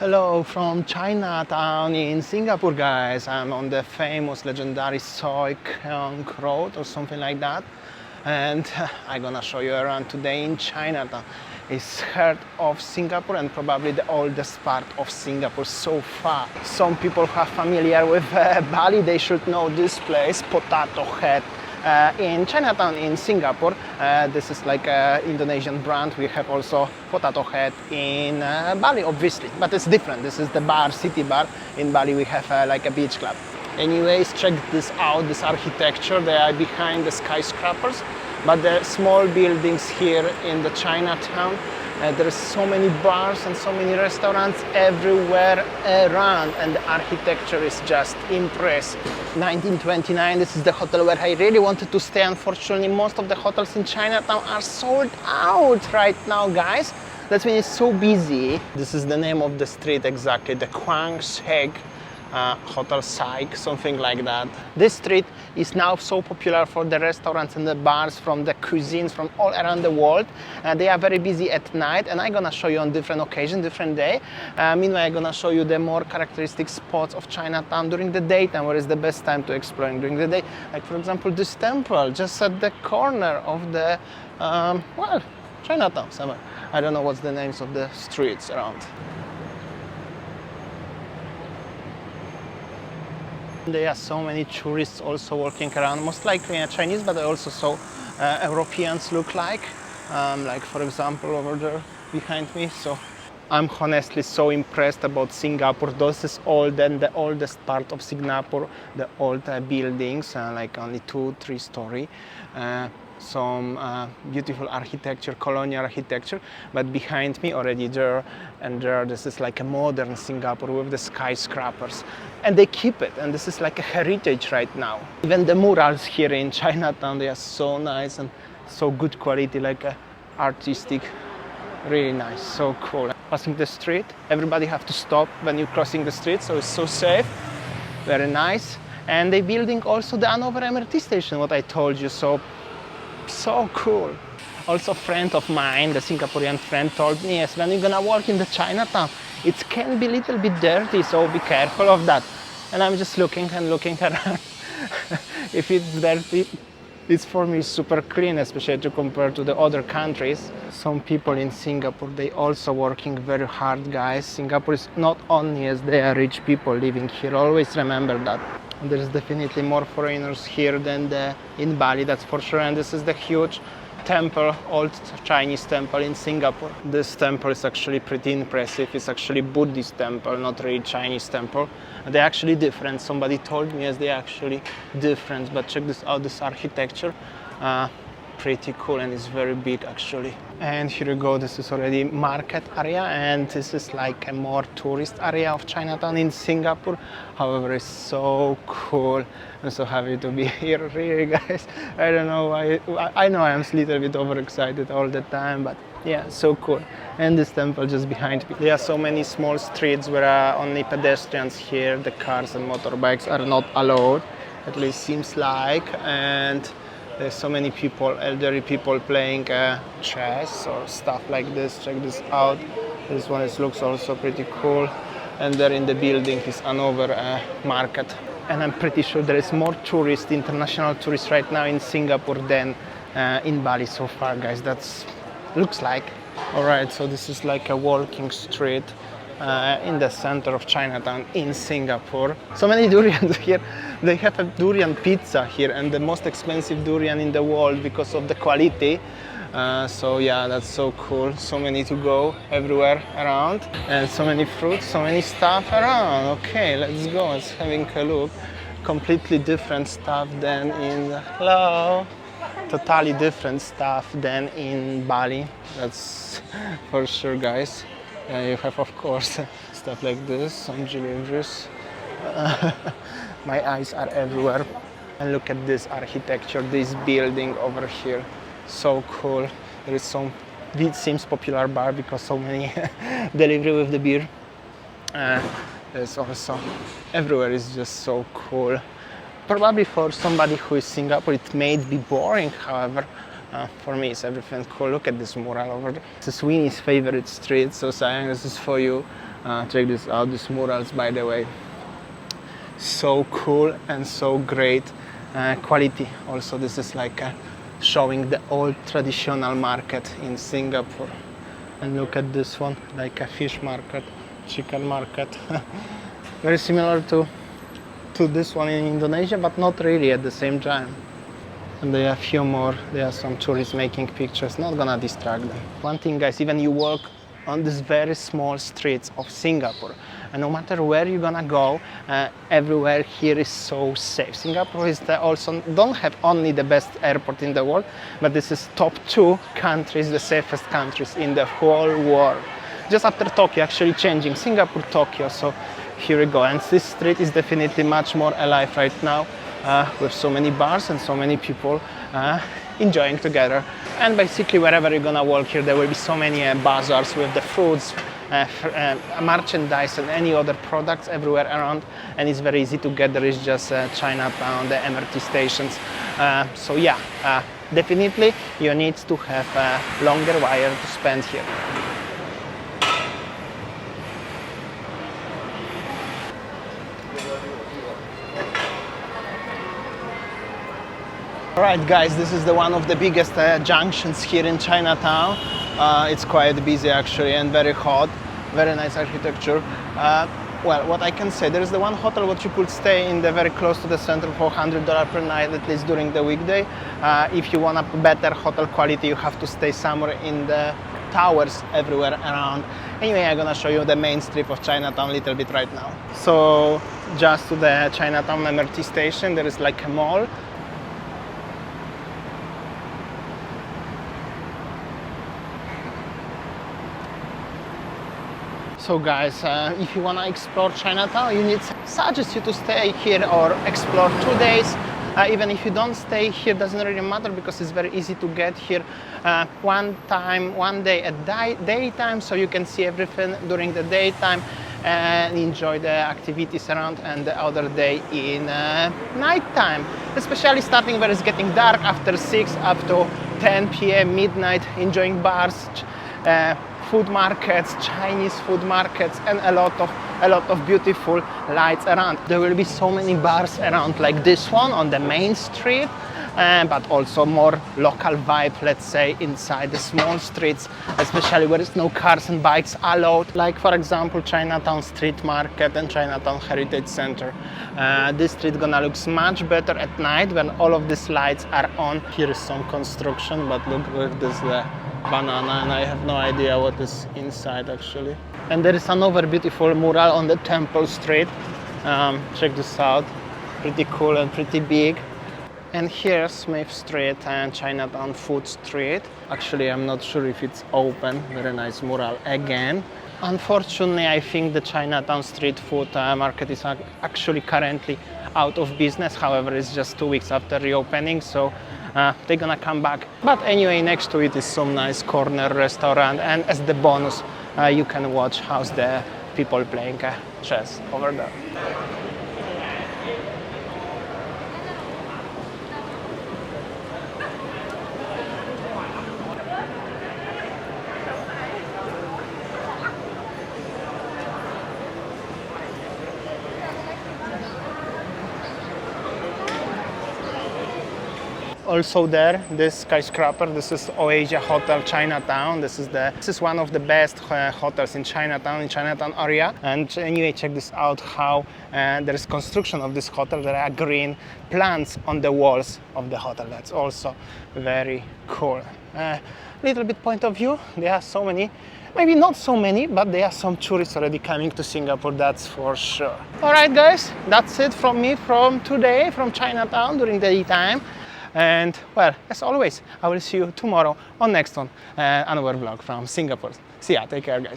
Hello from Chinatown in Singapore, guys. I'm on the famous legendary Soi Keong Road or something like that, and I'm gonna show you around today in Chinatown. It's heart of Singapore and probably the oldest part of Singapore so far. Some people who are familiar with Bali, they should know this place, Potato Head. In Chinatown in Singapore, this is like an Indonesian brand. We have also Potato Head in Bali, obviously, but it's different. This is the bar, city bar. In Bali we have like a beach club. Anyways, check this out, this architecture. They are behind the skyscrapers, but the small buildings here in the Chinatown. There's so many bars and so many restaurants everywhere around, and the architecture is just impressive. 1929, this is the hotel where I really wanted to stay. Unfortunately, most of the hotels in Chinatown are sold out right now, guys. That means it's so busy. This is the name of the street exactly, the Kwang Shek Hotel Psych, something like that. This street is now so popular for the restaurants and the bars, from the cuisines from all around the world. They are very busy at night, and I'm gonna show you on different occasion, different day. Meanwhile, I'm gonna show you the more characteristic spots of Chinatown during the daytime, where is the best time to explore during the day. Like for example, this temple just at the corner of the well, Chinatown somewhere. I don't know what's the names of the streets around. There are so many tourists also walking around, most likely Chinese, but I also saw Europeans look like for example over there behind me. So I'm honestly so impressed about Singapore. This is the oldest part of Singapore, the old buildings, like only 2-3 story. Some beautiful architecture, colonial architecture, but behind me already there and there, this is like a modern Singapore with the skyscrapers, and they keep it, and this is like a heritage right now. Even the murals here in Chinatown, they are so nice and so good quality, like artistic, really nice, so cool. Passing the street, everybody have to stop when you're crossing the street, so it's so safe, very nice. And they building also the Hanover MRT station, what I told you, so cool. Also, a friend of mine, the Singaporean friend, told me, yes, when you're gonna walk in the Chinatown, it can be a little bit dirty, so be careful of that. And I'm just looking and looking around. If it's dirty, it's for me super clean, especially to compare to the other countries. Some people in Singapore, they also working very hard, guys. Singapore is not only as they are rich people living here, always remember that. There's definitely more foreigners here than in Bali, that's for sure. And this is the huge temple, old Chinese temple in Singapore. This temple is actually pretty impressive. It's actually Buddhist temple, not really Chinese temple. They're actually different. Somebody told me, yes, they're actually different. But check this out, this architecture. Pretty cool, and it's very big actually. And here you go, this is already market area, and this is like a more tourist area of Chinatown in Singapore. However, it's so cool. I'm so happy to be here, really, guys. I don't know why. I know I'm a little bit overexcited all the time, but yeah, so cool. And this temple just behind me. There are so many small streets where only pedestrians here, the cars and motorbikes are not allowed, at least seems like. And there's so many people, elderly people playing chess or stuff like this. Check this out. This one looks also pretty cool. And there in the building is Hanover market. And I'm pretty sure there is more tourists, international tourists right now in Singapore than in Bali so far, guys. That's looks like. All right, so this is like a walking street in the center of Chinatown in Singapore. So many durians here. They have a durian pizza here, and the most expensive durian in the world because of the quality. So yeah, that's so cool. So many to go everywhere around, and so many fruits, so many stuff around. Okay, let's go. Let's having a look. Completely different stuff than in totally different stuff than in Bali. That's for sure, guys. You have, of course, stuff like this, some deliveries. My eyes are everywhere. And look at this architecture, this building over here. So cool. There is some, it seems popular bar because so many delivery with the beer. There's also, everywhere is just so cool. Probably for somebody who is Singapore, it may be boring, however, for me it's everything cool. Look at this mural over there. This is Winnie's favorite street, so Sayang, this is for you. Check this out, these murals, by the way. So cool and so great quality. Also, this is like showing the old traditional market in Singapore. And look at this one, like a fish market, chicken market. Very similar to this one in Indonesia, but not really at the same time. And there are a few more. There are some tourists making pictures, not gonna distract them. One thing, guys, even you walk on these very small streets of Singapore, and no matter where you're gonna go, everywhere here is so safe. Singapore is also don't have only the best airport in the world, but this is top 2 countries, the safest countries in the whole world. Just after Tokyo, actually changing Singapore, Tokyo. So here we go, and this street is definitely much more alive right now, with so many bars and so many people enjoying together. And basically wherever you're gonna walk here, there will be so many bazaars with the fruits, merchandise and any other products everywhere around, and it's very easy to get. There is just Chinatown, the MRT stations. So yeah, definitely you need to have a longer while to spend here. Alright guys, this is one of the biggest junctions here in Chinatown. It's quite busy actually and very hot, very nice architecture. Well, what I can say, there is the one hotel what you could stay in very close to the center for $100 per night, at least during the weekday. If you want a better hotel quality, you have to stay somewhere in the towers everywhere around. Anyway, I'm gonna show you the main strip of Chinatown a little bit right now. So just to the Chinatown MRT station, there is like a mall. So guys, if you want to explore Chinatown, you suggest you to stay here or explore 2 days. Even if you don't stay here, doesn't really matter because it's very easy to get here one day at daytime, so you can see everything during the daytime and enjoy the activities around, and the other day in nighttime, especially starting where it's getting dark after 6 up to 10 p.m. midnight, enjoying bars, food markets, Chinese food markets, and a lot of beautiful lights around. There will be so many bars around like this one on the main street, but also more local vibe, let's say, inside the small streets, especially where there's no cars and bikes allowed, like for example Chinatown Street Market and Chinatown Heritage Center. This street gonna look much better at night when all of these lights are on. Here is some construction, but look with this banana, and I have no idea what is inside actually. And there is another beautiful mural on the Temple Street. Check this out, pretty cool and pretty big. And here's Smith Street and Chinatown Food Street. Actually, I'm not sure if it's open. Very nice mural again. Unfortunately, I think the Chinatown street food market is actually currently out of business. However, it's just 2 weeks after reopening, so they're gonna come back. But anyway, next to it is some nice corner restaurant, and as the bonus, you can watch how's the people playing chess over there. Also there, this skyscraper, this is Oasia Hotel Chinatown. This is one of the best hotels in Chinatown area. And anyway, check this out, how there is construction of this hotel. There are green plants on the walls of the hotel. That's also very cool. Little bit point of view, there are so many, maybe not so many, but there are some tourists already coming to Singapore, that's for sure. All right guys, that's it from me from today, from Chinatown during the daytime. And well, as always, I will see you tomorrow on next one, another vlog from Singapore. See ya, take care guys.